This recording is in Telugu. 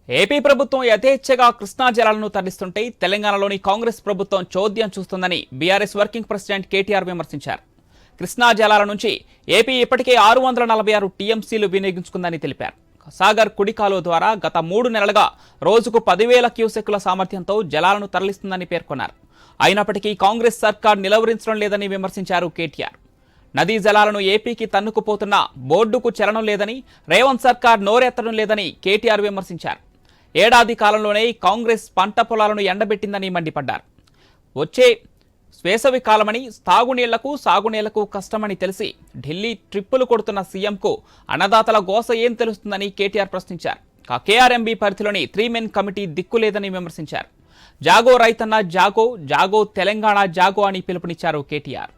ఏపీ ప్రభుత్వం యథేచ్ఛగా కృష్ణా జలాలను తరలిస్తుంటే తెలంగాణలోని కాంగ్రెస్ ప్రభుత్వం చోద్యం చూస్తుందని బీఆర్ఎస్ వర్కింగ్ ప్రెసిడెంట్ కేటీఆర్ విమర్శించారు. కృష్ణా జలాల నుంచి ఏపీ ఇప్పటికే 646 టీఎంసీలు వినియోగించుకుందని తెలిపారు. సాగర్ కుడి కాలువ ద్వారా గత 3 నెలలుగా రోజుకు 10,000 క్యూసెక్కుల సామర్థ్యంతో జలాలను తరలిస్తుందని పేర్కొన్నారు. అయినప్పటికీ కాంగ్రెస్ సర్కార్ నిలవరించడం లేదని విమర్శించారు కేటీఆర్. నదీ జలాలను ఏపీకి తన్నుకుపోతున్న బోర్డుకు చలనం లేదని, రేవంత్ సర్కార్ నోరెత్తడం లేదని కేటీఆర్ విమర్శించారు. ఏడాది కాలంలోనే కాంగ్రెస్ పంట పొలాలను ఎండబెట్టిందని మండిపడ్డారు. వచ్చే వేసవి కాలమని, తాగునీళ్లకు సాగునీళ్లకు కష్టమని తెలిసి ఢిల్లీ ట్రిప్పులు కొడుతున్న సీఎంకు అన్నదాతల గోస ఏం తెలుస్తుందని కేటీఆర్ ప్రశ్నించారు. కేఆర్ఎంబీ పరిధిలోని 3 మెన్ కమిటీ దిక్కులేదని విమర్శించారు. జాగో రైతన్న జాగో, జాగో తెలంగాణ జాగో అని పిలుపునిచ్చారు కేటీఆర్.